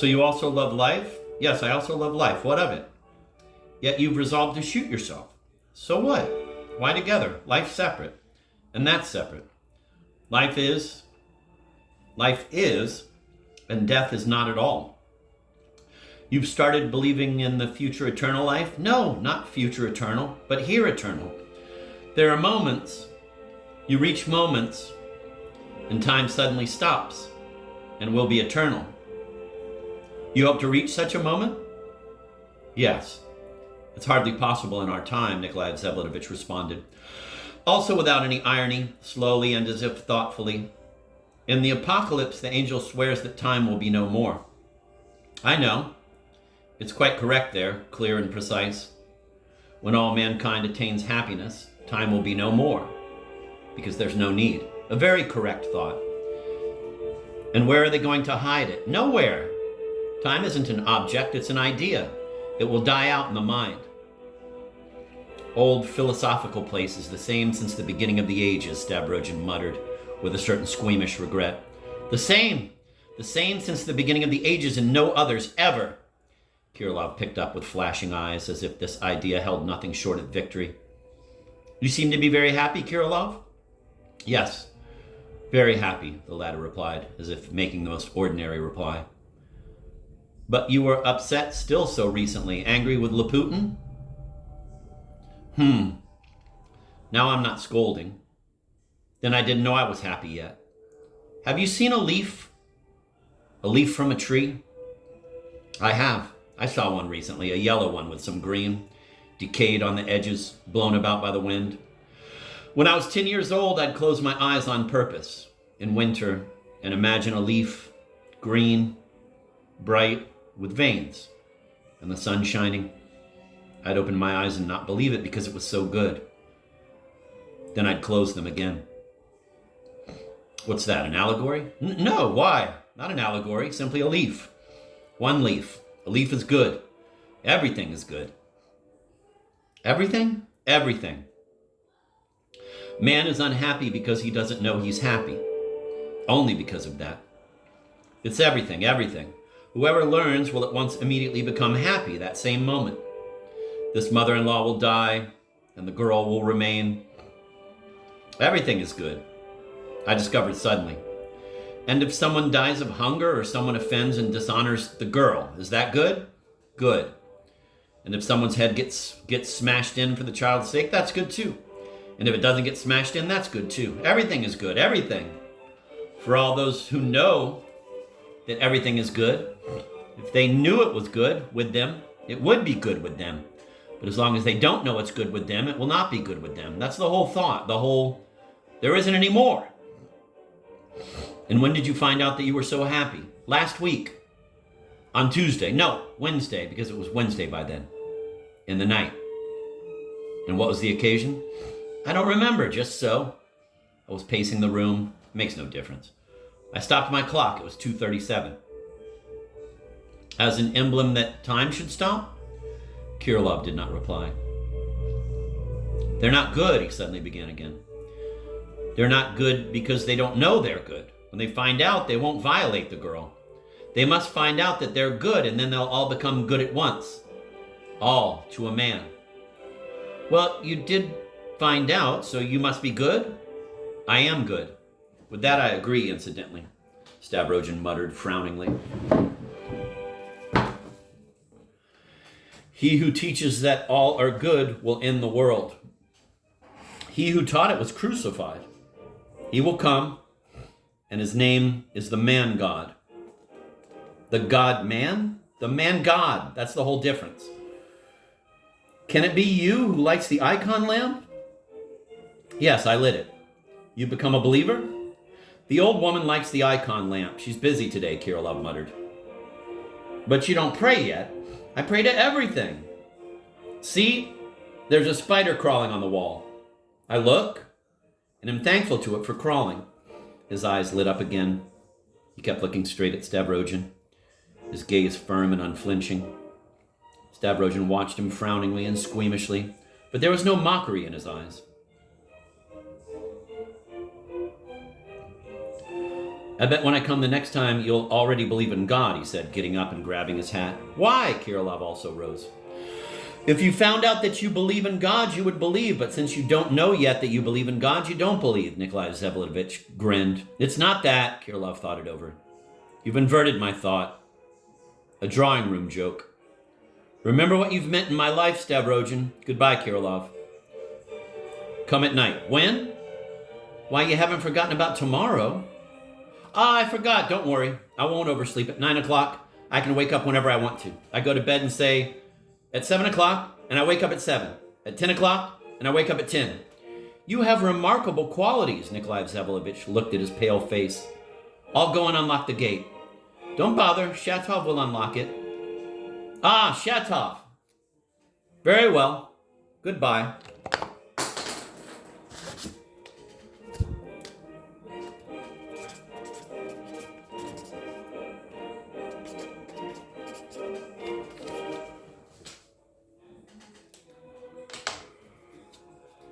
So you also love life? Yes, I also love life. What of it? Yet you've resolved to shoot yourself. So what? Why together? Life's separate. And that's separate. Life is, and death is not at all. You've started believing in the future eternal life? No, not future eternal, but here eternal. There are moments, you reach moments, and time suddenly stops and will be eternal. You hope to reach such a moment? Yes. It's hardly possible in our time, Nikolai Vsevolatovich responded. Also without any irony, slowly and as if thoughtfully. In the apocalypse, the angel swears that time will be no more. I know. It's quite correct there, clear and precise. When all mankind attains happiness, time will be no more, because there's no need. A very correct thought. And where are they going to hide it? Nowhere. Time isn't an object, it's an idea. It will die out in the mind. Old philosophical places, the same since the beginning of the ages, Stavrogin muttered with a certain squeamish regret. The same since the beginning of the ages and no others ever. Kirilov picked up with flashing eyes as if this idea held nothing short of victory. You seem to be very happy, Kirilov? Yes, very happy, the latter replied, as if making the most ordinary reply. But you were upset still so recently, angry with Laputin? Now I'm not scolding. Then I didn't know I was happy yet. Have you seen a leaf? A leaf from a tree? I have. I saw one recently, a yellow one with some green, decayed on the edges, blown about by the wind. When I was 10 years old, I'd close my eyes on purpose in winter and imagine a leaf, green, bright, with veins, and the sun shining. I'd open my eyes and not believe it because it was so good. Then I'd close them again. What's that, an allegory? No, why? Not an allegory, simply a leaf. One leaf. A leaf is good. Everything is good. Everything? Everything. Man is unhappy because he doesn't know he's happy. Only because of that. It's everything, everything. Whoever learns will at once immediately become happy that same moment. This mother-in-law will die, and the girl will remain. Everything is good. I discovered suddenly. And if someone dies of hunger or someone offends and dishonors the girl, is that good? Good. And if someone's head gets smashed in for the child's sake, that's good too. And if it doesn't get smashed in, that's good too. Everything is good, everything. For all those who know that everything is good, if they knew it was good with them, it would be good with them. But as long as they don't know it's good with them, it will not be good with them. That's the whole thought, there isn't any more. And when did you find out that you were so happy? Last week. On Tuesday. No, Wednesday, because it was Wednesday by then. In the night. And what was the occasion? I don't remember, just so. I was pacing the room. It makes no difference. I stopped my clock. It was 2:37. As an emblem that time should stop? Kirilov did not reply. They're not good, he suddenly began again. They're not good because they don't know they're good. When they find out, they won't violate the girl. They must find out that they're good, and then they'll all become good at once. All, to a man. Well, you did find out, so you must be good? I am good. With that I agree, incidentally, Stavrogin muttered frowningly. He who teaches that all are good will end the world. He who taught it was crucified. He will come, and his name is the man-God. The God-man? The man-God. That's the whole difference. Can it be you who lights the icon lamp? Yes, I lit it. You become a believer? The old woman lights the icon lamp. She's busy today, Kirilov muttered. But you don't pray yet. I pray to everything. See, there's a spider crawling on the wall. I look, and am thankful to it for crawling. His eyes lit up again. He kept looking straight at Stavrogin, his gaze firm and unflinching. Stavrogin watched him frowningly and squeamishly, but there was no mockery in his eyes. I bet when I come the next time, you'll already believe in God, he said, getting up and grabbing his hat. Why? Kirilov also rose. If you found out that you believe in God, you would believe, but since you don't know yet that you believe in God, you don't believe, Nikolai Vsevolatovich grinned. It's not that, Kirilov thought it over. You've inverted my thought. A drawing room joke. Remember what you've meant in my life, Stavrogin. Goodbye, Kirilov. Come at night. When? Why, you haven't forgotten about tomorrow. Ah, I forgot. Don't worry. I won't oversleep. At 9 o'clock, I can wake up whenever I want to. I go to bed and say, at 7 o'clock, and I wake up at 7. At 10 o'clock, and I wake up at 10. You have remarkable qualities, Nikolai Vsevolatovich looked at his pale face. I'll go and unlock the gate. Don't bother. Shatov will unlock it. Ah, Shatov. Very well. Goodbye.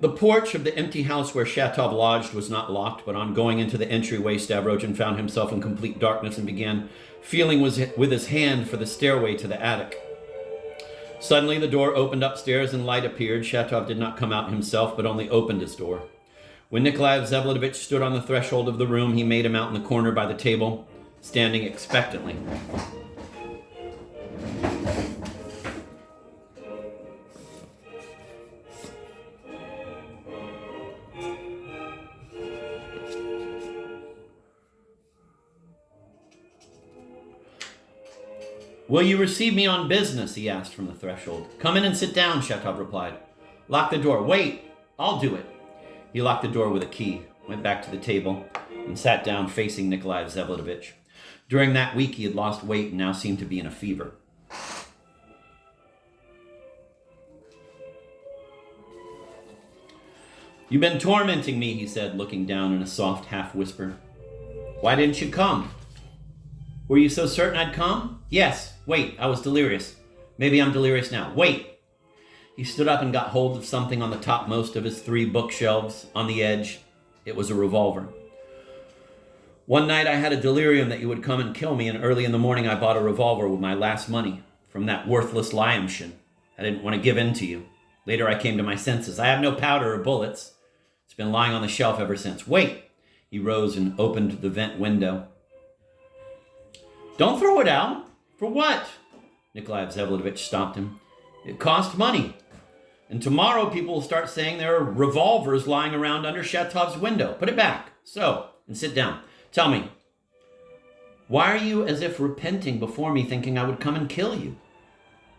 The porch of the empty house where Shatov lodged was not locked, but on going into the entryway, Stavrogin found himself in complete darkness and began feeling with his hand for the stairway to the attic. Suddenly, the door opened upstairs and light appeared. Shatov did not come out himself, but only opened his door. When Nikolai Vsevolatovich stood on the threshold of the room, he made him out in the corner by the table, standing expectantly. Will you receive me on business? He asked from the threshold. Come in and sit down, Shatov replied. Lock the door. Wait, I'll do it. He locked the door with a key, went back to the table, and sat down facing Nikolai Vsevolatovich. During that week, he had lost weight and now seemed to be in a fever. You've been tormenting me, he said, looking down in a soft half-whisper. Why didn't you come? Were you so certain I'd come? Yes. Wait, I was delirious. Maybe I'm delirious now. Wait! He stood up and got hold of something on the topmost of his 3 bookshelves. On the edge, it was a revolver. One night I had a delirium that you would come and kill me, and early in the morning I bought a revolver with my last money from that worthless Lyamshin. I didn't want to give in to you. Later I came to my senses. I have no powder or bullets. It's been lying on the shelf ever since. Wait! He rose and opened the vent window. Don't throw it out. For what? Nikolai Vsevolatovich stopped him. It cost money. And tomorrow people will start saying there are revolvers lying around under Shatov's window. Put it back. So, and sit down. Tell me, why are you as if repenting before me, thinking I would come and kill you?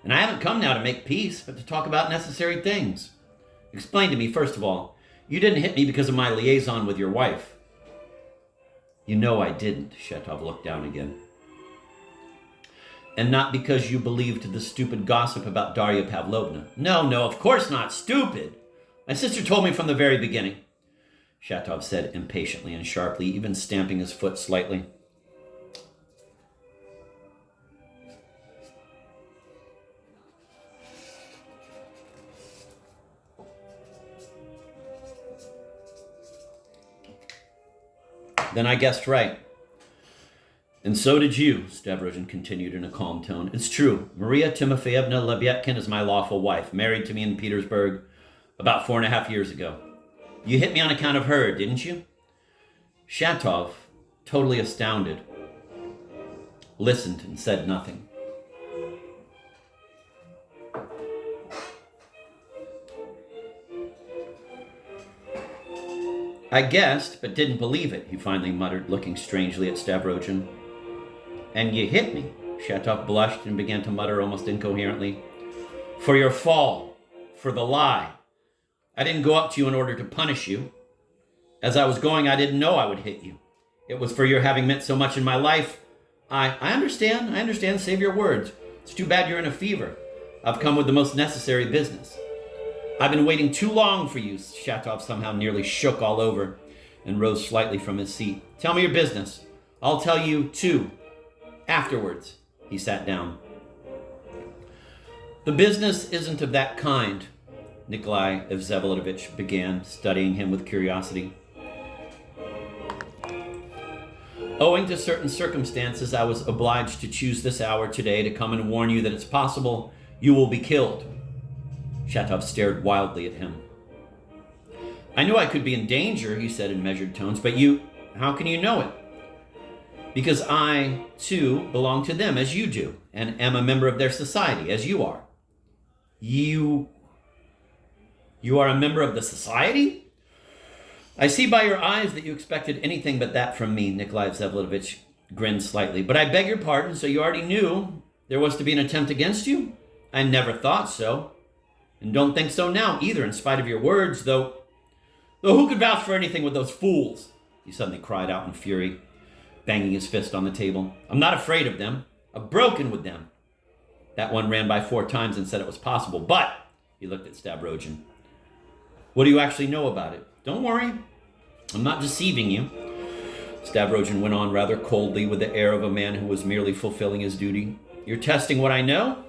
And I haven't come now to make peace, but to talk about necessary things. Explain to me, first of all, you didn't hit me because of my liaison with your wife. You know I didn't, Shatov looked down again. And not because you believed the stupid gossip about Darya Pavlovna. No, of course not. Stupid. My sister told me from the very beginning, Shatov said impatiently and sharply, even stamping his foot slightly. Then I guessed right. And so did you, Stavrogin continued in a calm tone. It's true. Maria Timofeyevna Lebyatkin is my lawful wife, married to me in Petersburg about 4.5 years ago. You hit me on account of her, didn't you? Shatov, totally astounded, listened and said nothing. I guessed, but didn't believe it, he finally muttered, looking strangely at Stavrogin. And you hit me. Shatov blushed and began to mutter almost incoherently. For your fall. For the lie. I didn't go up to you in order to punish you. As I was going, I didn't know I would hit you. It was for your having meant so much in my life. I understand. Save your words. It's too bad you're in a fever. I've come with the most necessary business. I've been waiting too long for you. Shatov somehow nearly shook all over and rose slightly from his seat. Tell me your business. I'll tell you, too. Afterwards, he sat down. The business isn't of that kind, Nikolai Vsevolatovich began, studying him with curiosity. owing to certain circumstances, I was obliged to choose this hour today to come and warn you that it's possible you will be killed. Shatov stared wildly at him. I knew I could be in danger, he said in measured tones, but how can you know it? Because I, too, belong to them as you do, and am a member of their society as you are. You are a member of the society? I see by your eyes that you expected anything but that from me, Nikolai Vsevolodovich grinned slightly. But I beg your pardon, so you already knew there was to be an attempt against you? I never thought so. And don't think so now either, in spite of your words, though who could vouch for anything with those fools? He suddenly cried out in fury, banging his fist on the table. I'm not afraid of them. I've broken with them. That one ran by 4 times and said it was possible, but, he looked at Stavrogin. What do you actually know about it? Don't worry. I'm not deceiving you. Stavrogin went on rather coldly with the air of a man who was merely fulfilling his duty. You're testing what I know?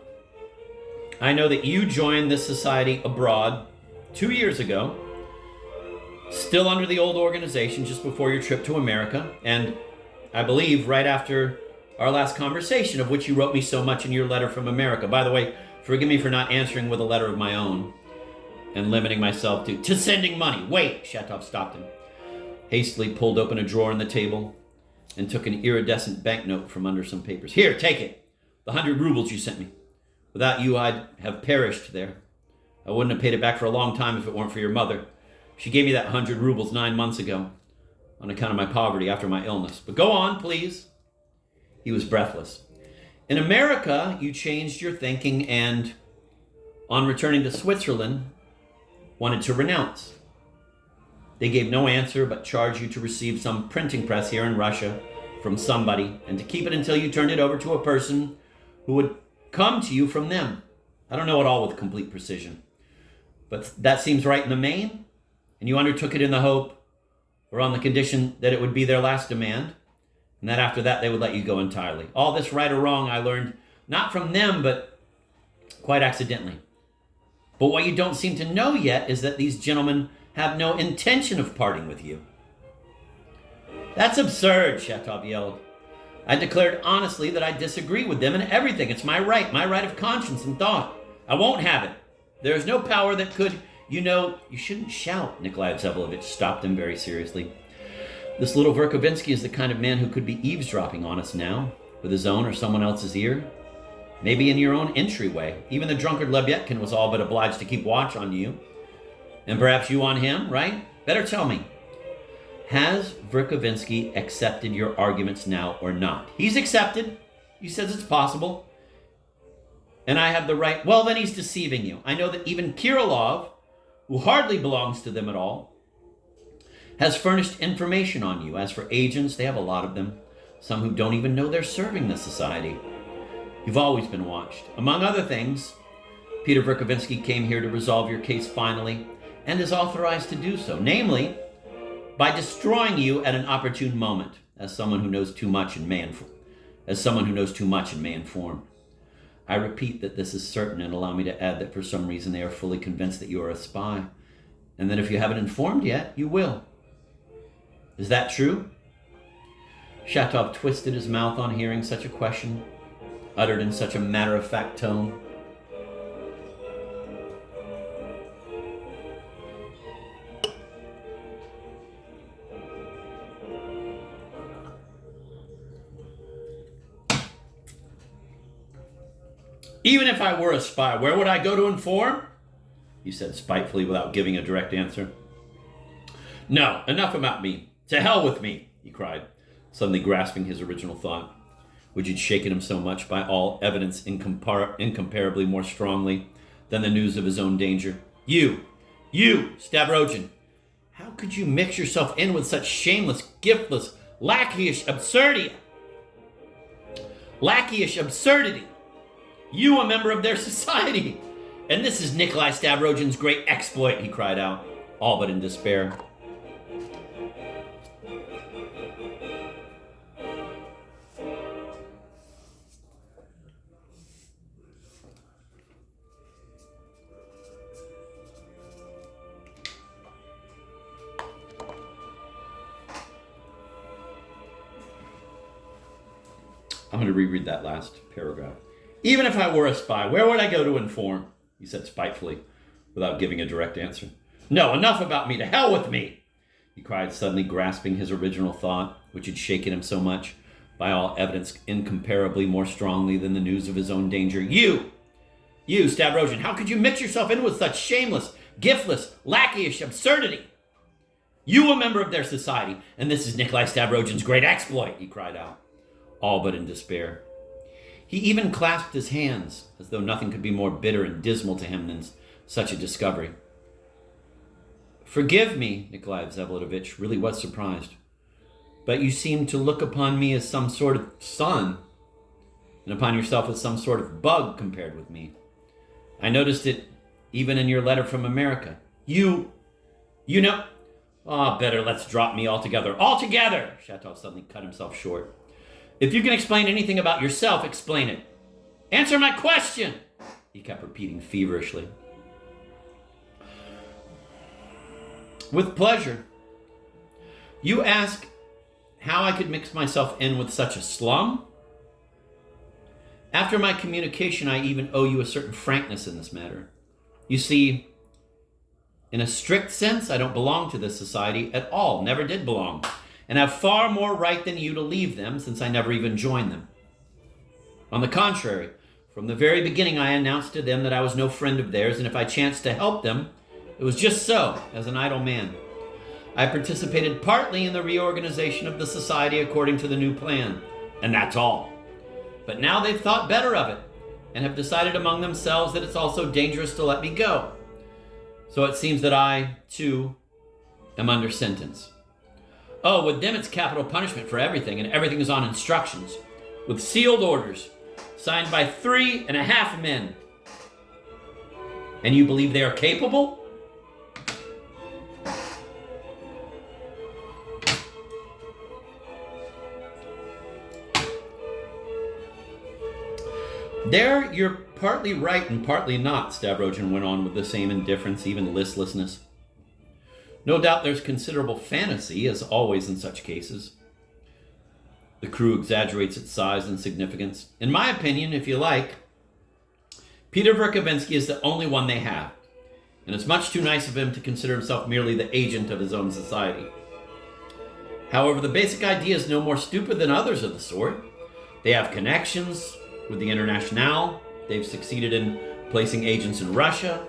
I know that you joined this society abroad 2 years ago, still under the old organization just before your trip to America, and I believe right after our last conversation, of which you wrote me so much in your letter from America. By the way, forgive me for not answering with a letter of my own and limiting myself to sending money. Wait, Shatov stopped him, hastily pulled open a drawer in the table and took an iridescent banknote from under some papers. Here, take it. The 100 rubles you sent me. Without you, I'd have perished there. I wouldn't have paid it back for a long time if it weren't for your mother. She gave me that 100 rubles 9 months ago on account of my poverty after my illness. But go on, please. He was breathless. In America, you changed your thinking and, on returning to Switzerland, wanted to renounce. They gave no answer but charged you to receive some printing press here in Russia from somebody and to keep it until you turned it over to a person who would come to you from them. I don't know it all with complete precision, but that seems right in the main. And you undertook it in the hope, or on the condition, that it would be their last demand, and that after that they would let you go entirely. All this, right or wrong, I learned not from them, but quite accidentally. But what you don't seem to know yet is that these gentlemen have no intention of parting with you. That's absurd, Shatov yelled. I declared honestly that I disagree with them in everything. It's my right of conscience and thought. I won't have it. There is no power that could... You shouldn't shout, Nikolai Vsevolodovich stopped him very seriously. This little Verkovensky is the kind of man who could be eavesdropping on us now, with his own or someone else's ear. Maybe in your own entryway. Even the drunkard Lebyetkin was all but obliged to keep watch on you. And perhaps you on him, right? Better tell me. Has Verkovensky accepted your arguments now or not? He's accepted. He says it's possible. And I have the right... Well, then he's deceiving you. I know that even Kirillov, who hardly belongs to them at all, has furnished information on you. As for agents, they have a lot of them. Some who don't even know they're serving the society. You've always been watched. Among other things, Peter Verkovensky came here to resolve your case finally, and is authorized to do so. Namely, by destroying you at an opportune moment, as someone who knows too much and may inform. I repeat that this is certain, and allow me to add that for some reason they are fully convinced that you are a spy, and that if you haven't informed yet, you will. Is that true? Shatov twisted his mouth on hearing such a question, uttered in such a matter-of-fact tone. Even if I were a spy, where would I go to inform? He said spitefully without giving a direct answer. No, enough about me. To hell with me, he cried, suddenly grasping his original thought, which had shaken him so much by all evidence incomparably more strongly than the news of his own danger. You, Stavrogin, how could you mix yourself in with such shameless, giftless, lackeyish absurdity? You, a member of their society. And this is Nikolai Stavrogin's great exploit, he cried out, all but in despair. I'm going to reread that last paragraph. Even if I were a spy, where would I go to inform? He said spitefully, without giving a direct answer. No, enough about me. To hell with me, he cried, suddenly grasping his original thought, which had shaken him so much, by all evidence incomparably more strongly than the news of his own danger. You, Stavrogin, how could you mix yourself in with such shameless, giftless, lackeyish absurdity? You a member of their society, and this is Nikolai Stavrogin's great exploit, he cried out, all but in despair. He even clasped his hands, as though nothing could be more bitter and dismal to him than such a discovery. Forgive me, Nikolai Vsevolatovich really was surprised, but you seem to look upon me as some sort of son, and upon yourself as some sort of bug compared with me. I noticed it even in your letter from America. You know... Oh, better let's drop me altogether. Altogether! Shatov suddenly cut himself short. If you can explain anything about yourself, explain it. Answer my question! He kept repeating feverishly. With pleasure. You ask how I could mix myself in with such a slum? After my communication, I even owe you a certain frankness in this matter. You see, in a strict sense, I don't belong to this society at all, never did belong, and have far more right than you to leave them, since I never even joined them. On the contrary, from the very beginning I announced to them that I was no friend of theirs, and if I chanced to help them, it was just so, as an idle man. I participated partly in the reorganization of the society according to the new plan, and that's all. But now they've thought better of it, and have decided among themselves that it's also dangerous to let me go. So it seems that I, too, am under sentence. Oh, with them it's capital punishment for everything, and everything is on instructions, with sealed orders, signed by 3.5 men. And you believe they are capable? There, you're partly right and partly not, Stavrogin went on with the same indifference, even listlessness. No doubt there's considerable fantasy, as always in such cases. The crew exaggerates its size and significance. In my opinion, if you like, Peter Verkovensky is the only one they have, and it's much too nice of him to consider himself merely the agent of his own society. However, the basic idea is no more stupid than others of the sort. They have connections with the Internationale. They've succeeded in placing agents in Russia.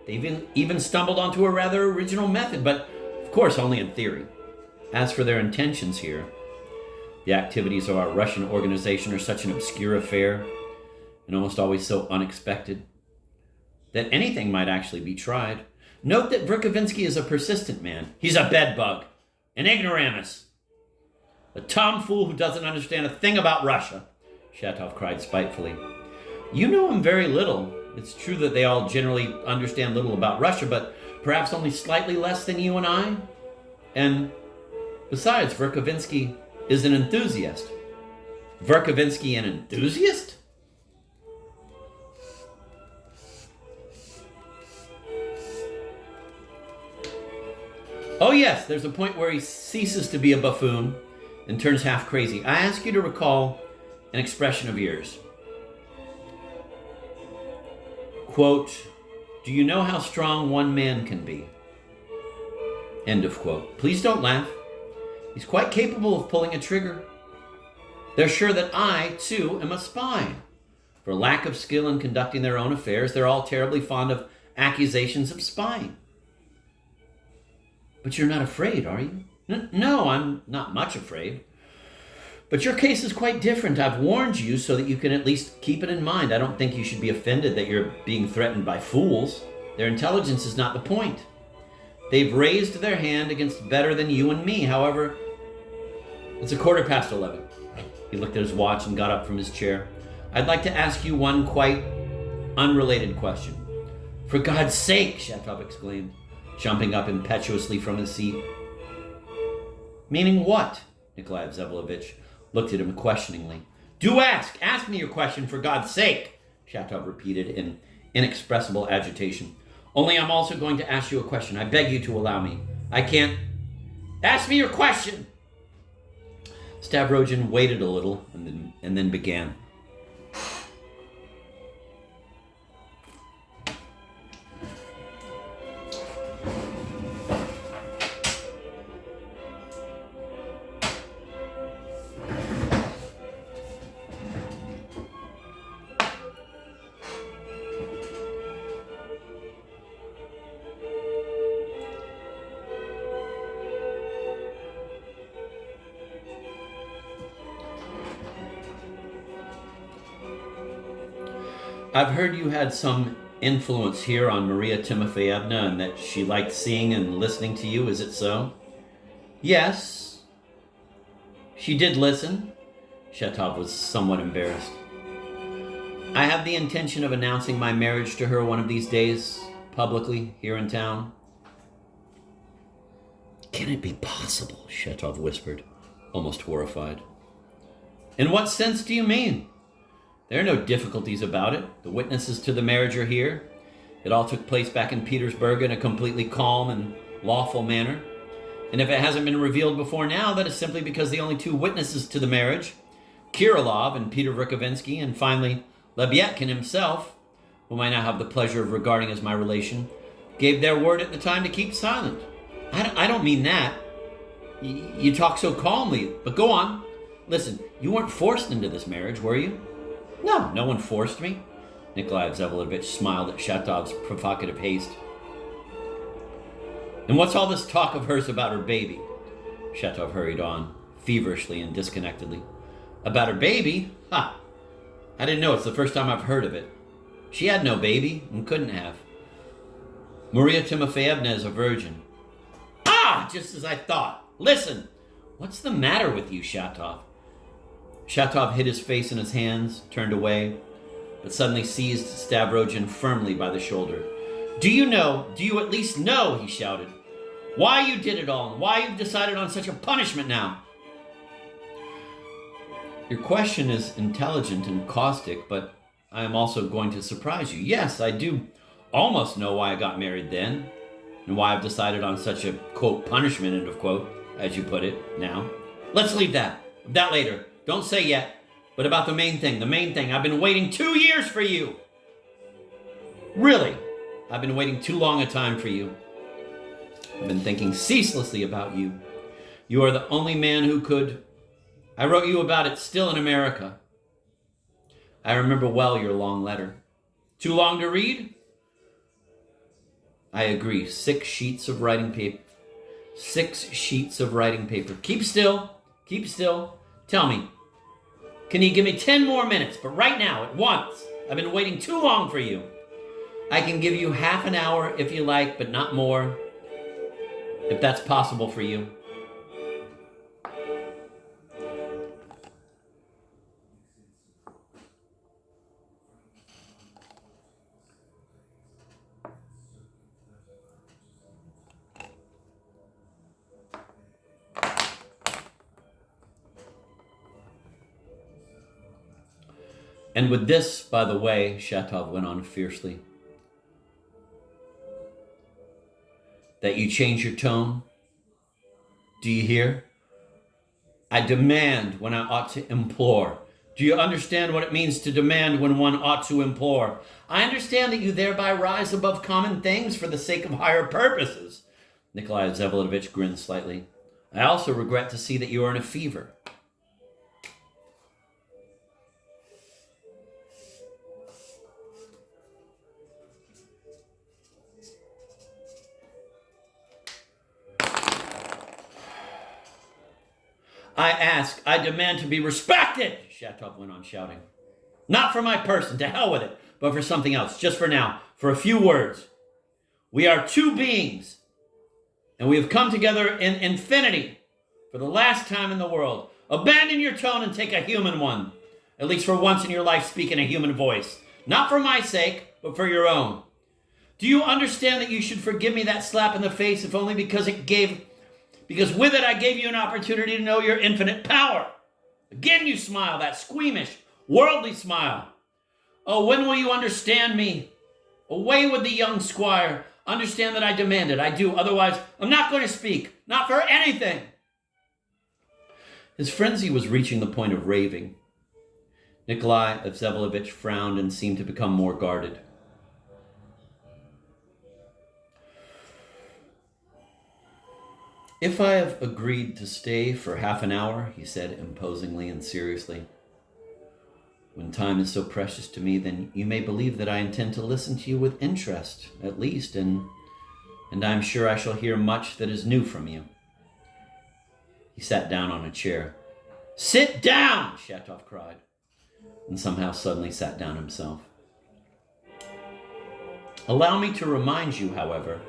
They've even stumbled onto a rather original method, but of course only in theory. As for their intentions here, the activities of our Russian organization are such an obscure affair, and almost always so unexpected, that anything might actually be tried. Note that Verkovensky is a persistent man. He's a bedbug, an ignoramus, a tomfool who doesn't understand a thing about Russia, Shatov cried spitefully. You know him very little. It's true that they all generally understand little about Russia, but perhaps only slightly less than you and I. And besides, Verkovensky is an enthusiast. Verkovensky an enthusiast? Oh yes, there's a point where he ceases to be a buffoon and turns half crazy. I ask you to recall an expression of yours. Quote, do you know how strong one man can be? End of quote. Please don't laugh. He's quite capable of pulling a trigger. They're sure that I, too, am a spy. For lack of skill in conducting their own affairs, they're all terribly fond of accusations of spying. But you're not afraid, are you? No, I'm not much afraid. But your case is quite different. I've warned you so that you can at least keep it in mind. I don't think you should be offended that you're being threatened by fools. Their intelligence is not the point. They've raised their hand against better than you and me. However, it's 11:15. He looked at his watch and got up from his chair. I'd like to ask you one quite unrelated question. For God's sake, Shatov exclaimed, jumping up impetuously from his seat. Meaning what? Nikolai Vsevolatovich looked at him questioningly. Do ask! Ask me your question, for God's sake! Shatov repeated in inexpressible agitation. Only I'm also going to ask you a question. I beg you to allow me. I can't... Ask me your question! Stavrogin waited a little and then began. I've heard you had some influence here on Maria Timofeyevna and that she liked seeing and listening to you. Is it so? Yes. She did listen. Shatov was somewhat embarrassed. I have the intention of announcing my marriage to her one of these days, publicly, here in town. Can it be possible? Shatov whispered, almost horrified. In what sense do you mean? There are no difficulties about it. The witnesses to the marriage are here. It all took place back in Petersburg in a completely calm and lawful manner. And if it hasn't been revealed before now, that is simply because the only two witnesses to the marriage, Kirilov and Peter Verkovensky, and finally Lebyadkin himself, whom I now have the pleasure of regarding as my relation, gave their word at the time to keep silent. I don't mean that. You talk so calmly, but go on. Listen, you weren't forced into this marriage, were you? No, no one forced me. Nikolai Vsevolodovich smiled at Shatov's provocative haste. And what's all this talk of hers about her baby? Shatov hurried on, feverishly and disconnectedly. About her baby? Ha! I didn't know. It's the first time I've heard of it. She had no baby and couldn't have. Maria Timofeyevna is a virgin. Ah! Just as I thought. Listen! What's the matter with you, Shatov? Shatov hid his face in his hands, turned away, but suddenly seized Stavrogin firmly by the shoulder. Do you at least know, he shouted, why you did it all and why you've decided on such a punishment now? Your question is intelligent and caustic, but I am also going to surprise you. Yes, I do almost know why I got married then, and why I've decided on such a, quote, punishment, end of quote, as you put it, now. Let's leave that later. Don't say yet, but about the main thing. I've been waiting 2 years for you. Really, I've been waiting too long a time for you. I've been thinking ceaselessly about you. You are the only man who could. I wrote you about it still in America. I remember well your long letter. Too long to read? I agree. 6 sheets of writing paper. 6 sheets of writing paper. Keep still. Tell me. Can you give me 10 more minutes? But right now, at once. I've been waiting too long for you. I can give you half an hour if you like, but not more. If that's possible for you. And with this, by the way, Shatov went on fiercely, that you change your tone? Do you hear? I demand when I ought to implore. Do you understand what it means to demand when one ought to implore? I understand that you thereby rise above common things for the sake of higher purposes. Nikolai Vsevolodovich grinned slightly. I also regret to see that you are in a fever. I demand to be respected, Shatov went on shouting. Not for my person, to hell with it, but for something else, just for now, for a few words. We are 2 beings, and we have come together in infinity for the last time in the world. Abandon your tone and take a human one. At least for once in your life, speak in a human voice. Not for my sake, but for your own. Do you understand that you should forgive me that slap in the face, if only because with it I gave you an opportunity to know your infinite power? Again you smile, that squeamish, worldly smile. Oh, when will you understand me? Away with the young squire. Understand that I demand it. I do. Otherwise, I'm not going to speak. Not for anything. His frenzy was reaching the point of raving. Nikolai Vsevolodovich frowned and seemed to become more guarded. "If I have agreed to stay for half an hour," he said imposingly and seriously, "when time is so precious to me, then you may believe that I intend to listen to you with interest, at least, and I am sure I shall hear much that is new from you." He sat down on a chair. "Sit down!" Shatov cried, and somehow suddenly sat down himself. "Allow me to remind you, however,"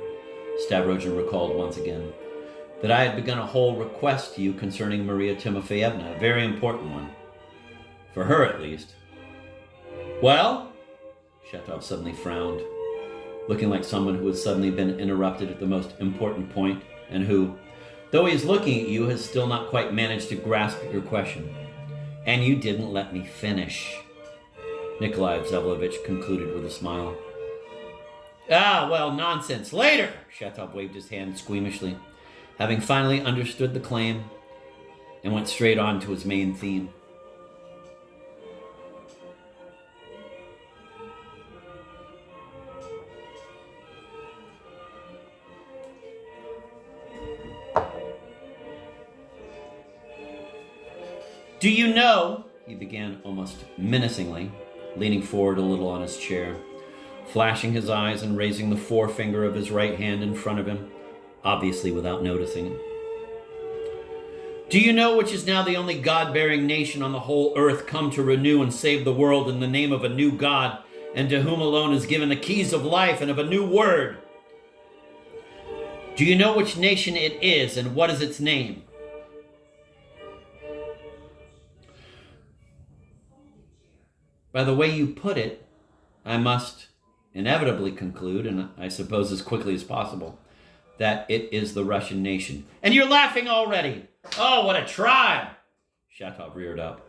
Stavrogin recalled once again, "that I had begun a whole request to you concerning Maria Timofeyevna, a very important one. For her, at least." "Well?" Shatov suddenly frowned, looking like someone who has suddenly been interrupted at the most important point, and who, though he is looking at you, has still not quite managed to grasp your question. "And you didn't let me finish," Nikolai Vsevolodovich concluded with a smile. "Ah, well, nonsense. Later!" Shatov waved his hand squeamishly, having finally understood the claim, and went straight on to his main theme. "Do you know," he began almost menacingly, leaning forward a little on his chair, flashing his eyes and raising the forefinger of his right hand in front of him, obviously without noticing it. "Do you know which is now the only God-bearing nation on the whole earth come to renew and save the world in the name of a new God, and to whom alone is given the keys of life and of a new word? Do you know which nation it is, and what is its name?" "By the way you put it, I must inevitably conclude, and I suppose as quickly as possible, that it is the Russian nation." "And you're laughing already! Oh, what a tribe!" Shatov reared up.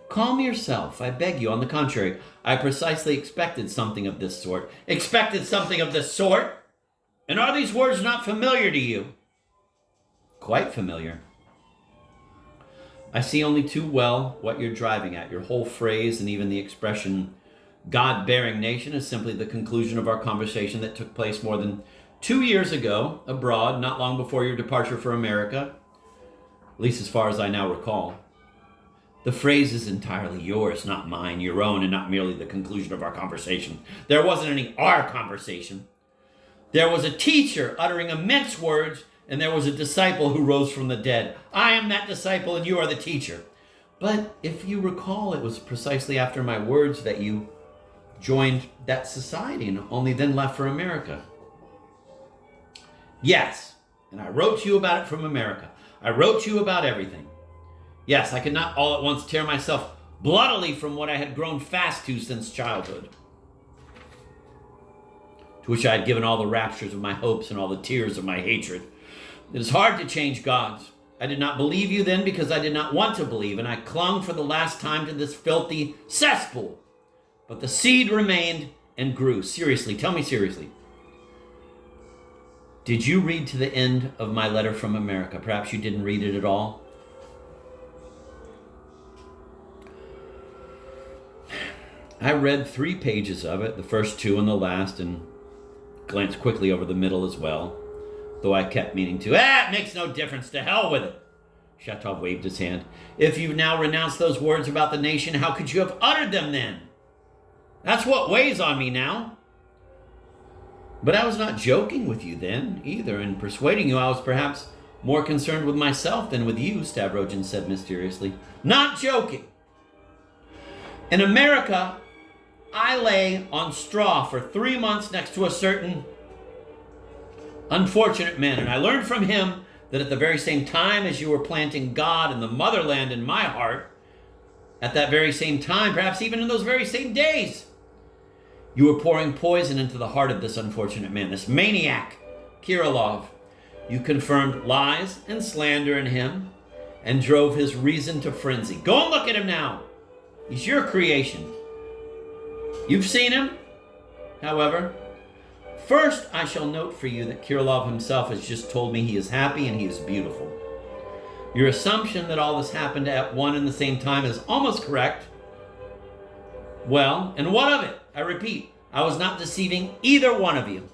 "Calm yourself, I beg you. On the contrary, I precisely expected something of this sort." "Expected something of this sort? And are these words not familiar to you?" "Quite familiar. I see only too well what you're driving at. Your whole phrase and even the expression God-bearing nation is simply the conclusion of our conversation that took place more than 2 years ago abroad, not long before your departure for America, at least as far as I now recall. The phrase is entirely yours, not mine, your own, and not merely the conclusion of our conversation. There wasn't any our conversation. There was a teacher uttering immense words, and there was a disciple who rose from the dead. I am that disciple and you are the teacher. But if you recall, it was precisely after my words that you joined that society and only then left for America." "Yes, and I wrote to you about it from America. I wrote to you about everything. Yes, I could not all at once tear myself bloodily from what I had grown fast to since childhood, to which I had given all the raptures of my hopes and all the tears of my hatred. It is hard to change gods. I did not believe you then because I did not want to believe, and I clung for the last time to this filthy cesspool. But the seed remained and grew." Seriously, tell me seriously. Did you read to the end of my letter from America? Perhaps you didn't read it at all. I read 3 pages of it, the first 2 and the last, and glanced quickly over the middle as well, though I kept meaning to. It makes no difference. To hell with it." Shatov waved his hand. "If you've now renounced those words about the nation, how could you have uttered them then? That's what weighs on me now. But I was not joking with you then, either. In persuading you, I was perhaps more concerned with myself than with you," Stavrogin said mysteriously. "Not joking. In America, I lay on straw for 3 months next to a certain unfortunate man, and I learned from him that at the very same time as you were planting God and the motherland in my heart, at that very same time, perhaps even in those very same days, you were pouring poison into the heart of this unfortunate man, this maniac, Kirilov. You confirmed lies and slander in him and drove his reason to frenzy. Go and look at him now. He's your creation. You've seen him, however. First, I shall note for you that Kirilov himself has just told me he is happy and he is beautiful. Your assumption that all this happened at one and the same time is almost correct. Well, and what of it? I repeat, I was not deceiving either one of you.